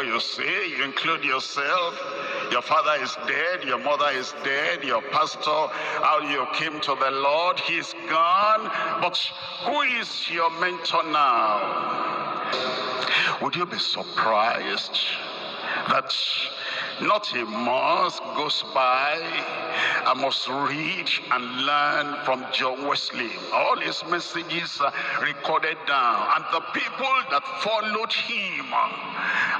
what you say, you include yourself. Your father is dead, your mother is dead, your pastor, how you came to the Lord, he's gone. But who is your mentor now? Would you be surprised that not a month goes by, I must read and learn from John Wesley. All his messages are recorded down, and the people that followed him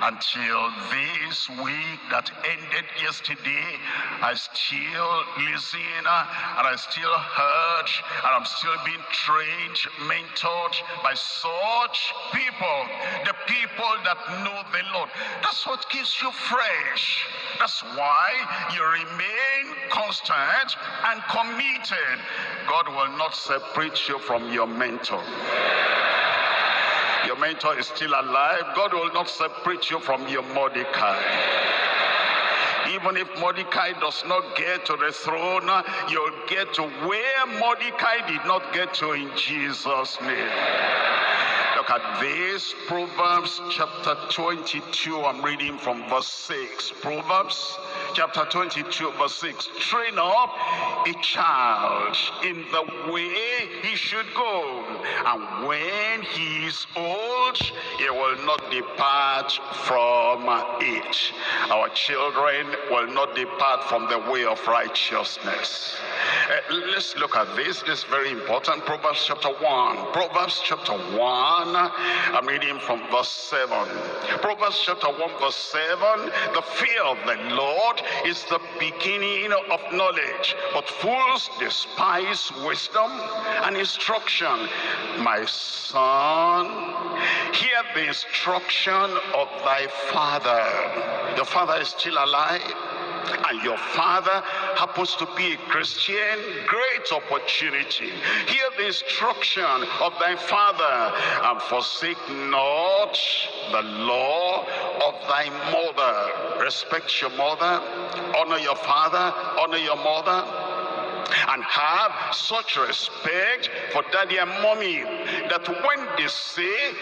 until this week that ended yesterday, I still listen and I still heard, and I'm still being trained, mentored by such people, the people that know the Lord. That's what keeps you fresh. That's why you remain constant and committed. God will not separate you from your mentor. Your mentor is still alive. God will not separate you from your Mordecai. Even if Mordecai does not get to the throne, you'll get to where Mordecai did not get to in Jesus' name. Look at this, Proverbs chapter 22, I'm reading from verse 6. Proverbs chapter 22, verse 6. Train up a child in the way he should go, and when he is old, he will not depart from it. Our children will not depart from the way of righteousness. Let's look at this. This is very important. Proverbs chapter 1. Proverbs chapter 1. I'm reading from verse 7. Proverbs chapter 1 verse 7. The fear of the Lord is the beginning of knowledge, but fools despise wisdom and instruction. My son, hear the instruction of thy father. Your father is still alive, and your father happens to be a Christian, great opportunity. Hear the instruction of thy father, and forsake not the law of thy mother. Respect your mother, honor your father, honor your mother, and have such respect for daddy and mommy that when they say,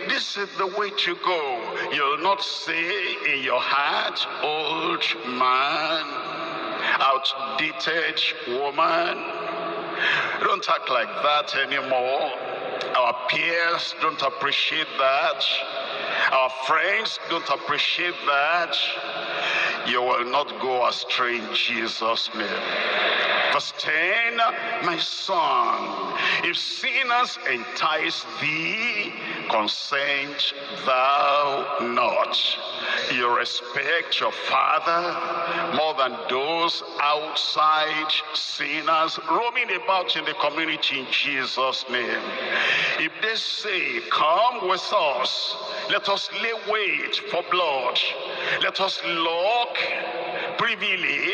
this is the way to go, you'll not say in your heart, old man, outdated woman. Don't act like that anymore. Our peers don't appreciate that. Our friends don't appreciate that. You will not go astray in Jesus' name. Verse 10, my son, if sinners entice thee, consent thou not. You respect your father more than those outside sinners roaming about in the community in Jesus' name. If they say, come with us, let us lay wait for blood, let us look privily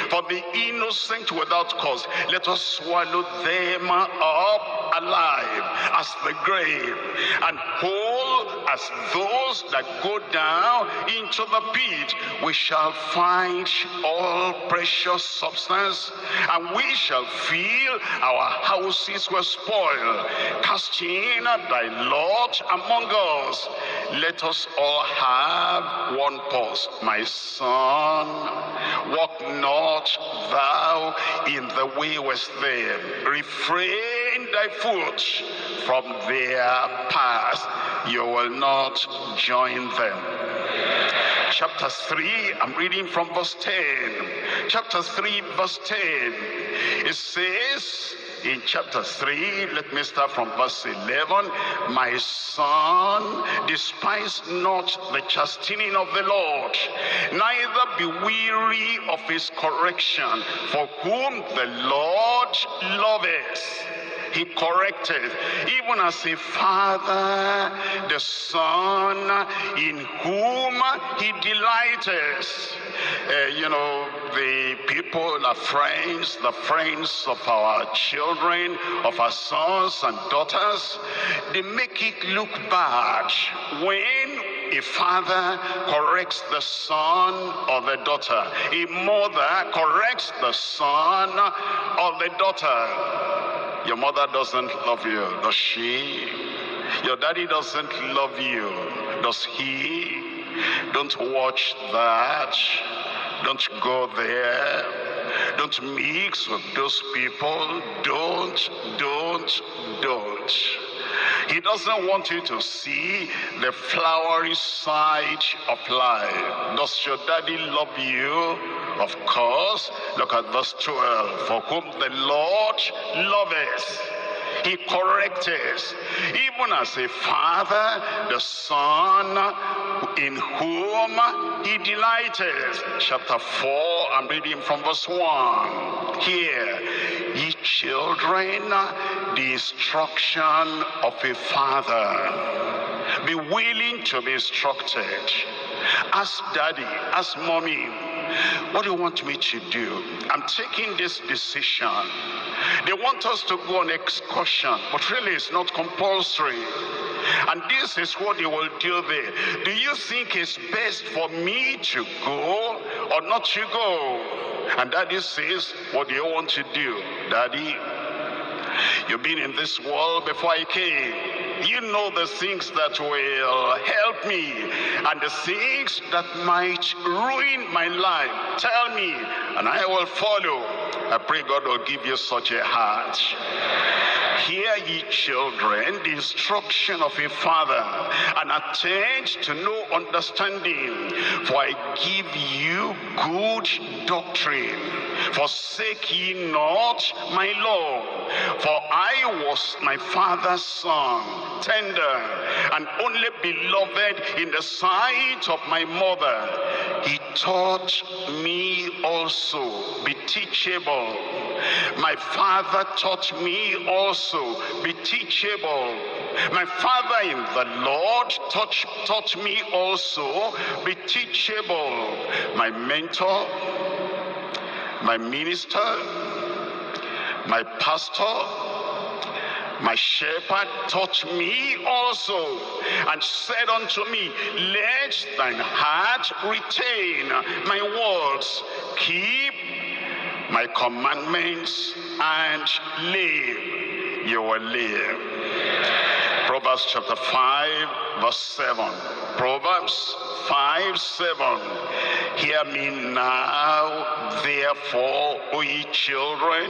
for the innocent without cause, let us swallow them up alive as the grave, and whole as those that go down into the pit. We shall find all precious substance, and we shall feel our houses were spoiled. Cast in thy lot among us, let us all have one purse. My son, walk not thou in the way with them, refrain thy foot from their path, you will not join them. Chapter 3, I'm reading from verse 10. Chapter 3 verse 10, it says in chapter 3, let me start from verse 11. My son, despise not the chastening of the Lord, neither be weary of his correction, for whom the Lord loveth he corrected, even as a father the son in whom he delighteth. The people are friends, the friends of our children, of our sons and daughters. They make it look bad when a father corrects the son or the daughter, a mother corrects the son or the daughter. Your mother doesn't love you, does she? Your daddy doesn't love you, does he? Don't watch that. Don't go there. Don't mix with those people. Don't. He doesn't want you to see the flowery side of life. Does your daddy love you? Of course. Look at verse 12. For whom the Lord loveth, he correcteth, even as a father the son in whom he delighteth. Chapter 4, I'm reading from verse 1. Hear, ye children, the instruction of a father. Be willing to be instructed. Ask daddy, ask mommy, what do you want me to do? I'm taking this decision. They want us to go on excursion, but really it's not compulsory. And this is what they will do there. Do you think it's best for me to go or not to go? And daddy says, what do you want to do? Daddy, you've been in this world before I came. You know the things that will help me and the things that might ruin my life. Tell me, and I will follow. I pray God will give you such a heart. Hear ye children, the instruction of a father, and attend to no understanding, for I give you good doctrine. Forsake ye not my law, for I was my father's son, tender and only beloved in the sight of my mother. He taught me also, be teachable. My father taught me also, be teachable. My father in the Lord taught me also, be teachable. My mentor, my minister, my pastor, my shepherd taught me also, and said unto me, let thine heart retain my words, keep my commandments, and live. You will live. Proverbs chapter 5, verse 7. Proverbs 5:7. Hear me now, therefore, O ye children.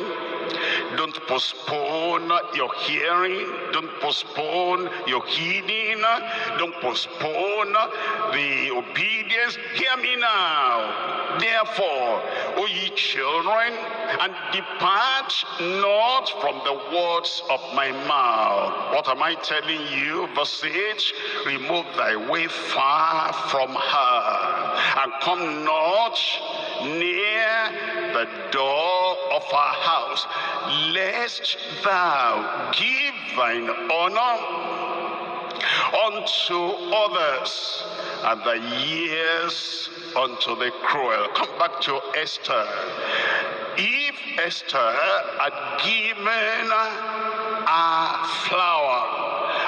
Don't postpone your hearing. Don't postpone your heeding. Don't postpone the obedience. Hear me now, therefore, O ye children, and depart not from the words of my mouth. What am I telling you? Verse 8, remove thy way far from her, and come not near the door of her house, lest thou give thine honor unto others, and thy years unto the cruel. Come back to Esther. If Esther had given a flower,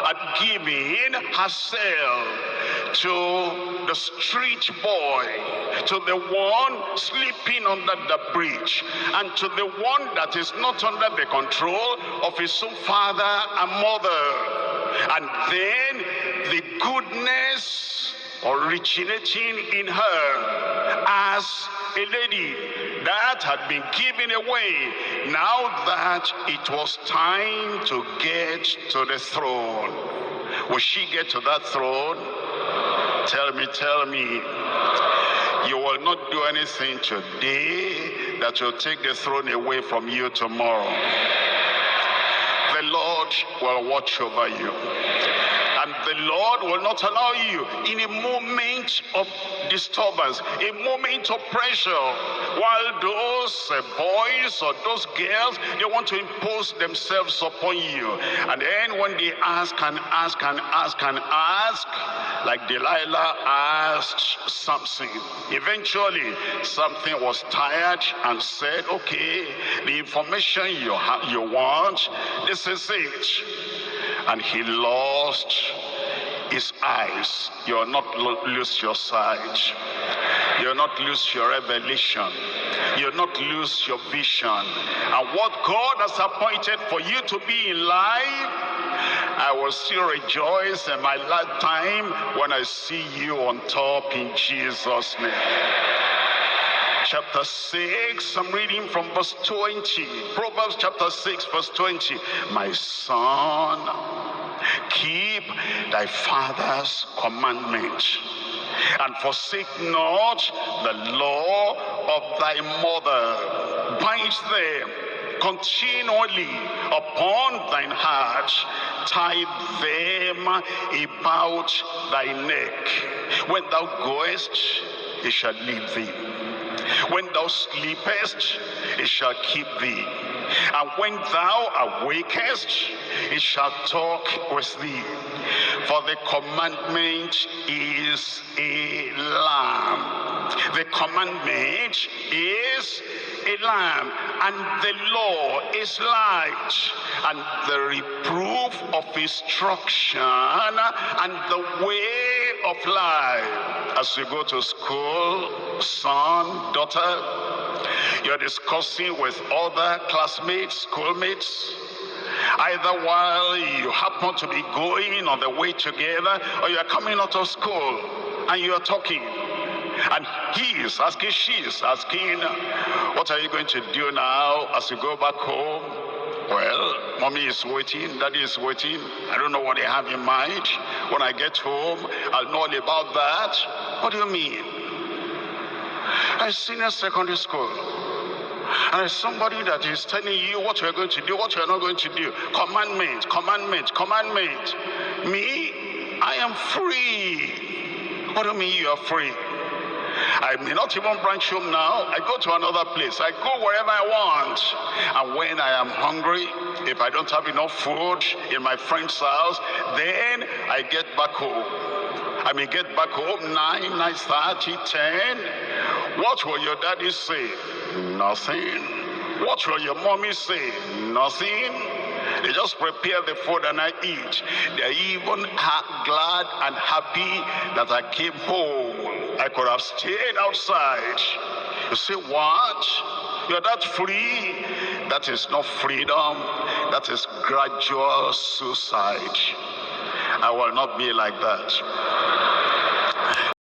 had given herself to the street boy, to the one sleeping under the bridge, and to the one that is not under the control of his own father and mother, and then the goodness originating in her as a lady that had been given away, now that it was time to get to the throne. Will she get to that throne? Tell me. You will not do anything today that will take the throne away from you tomorrow. The Lord will watch over you. And the Lord will not allow you in a moment of disturbance, a moment of pressure, while those boys or those girls, they want to impose themselves upon you. And then when they ask and ask, like Delilah asked Samson, eventually something was tired and said, okay, the information you want, this is it. And he lost his eyes. You will not lose your sight. You will not lose your revelation. You will not lose your vision. And what God has appointed for you to be in life, I will still rejoice in my lifetime when I see you on top in Jesus' name. Chapter 6, I'm reading from verse 20. Proverbs chapter 6, verse 20. My son, keep thy father's commandment, and forsake not the law of thy mother. Bind them continually upon thine heart, tie them about thy neck. When thou goest, it shall lead thee. When thou sleepest, it shall keep thee. And when thou awakest, it shall talk with thee. For the commandment is a lamp. The commandment is a lamp, and the law is light, and the reproof of instruction, and the way of life. As you go to school, son, daughter, you're discussing with other classmates, schoolmates, either while you happen to be going on the way together, or you are coming out of school and you are talking, and he is asking, she is asking, what are you going to do now as you go back home? Well, mommy is waiting, daddy is waiting. I don't know what they have in mind. When I get home, I'll know all about that. What do you mean? I'm senior secondary school, and there's somebody that is telling you what you're going to do, what you're not going to do. Commandment, commandment, commandment. Me, I am free. What do you mean you are free? I may not even branch home now. I go to another place. I go wherever I want. And when I am hungry, if I don't have enough food in my friend's house, then I get back home. I may get back home 9, 9:30, 10. What will your daddy say? Nothing. What will your mommy say? Nothing. They just prepare the food and I eat. They're even glad and happy that I came home. I could have stayed outside. You say, what? You're that free? That is not freedom. That is gradual suicide. I will not be like that.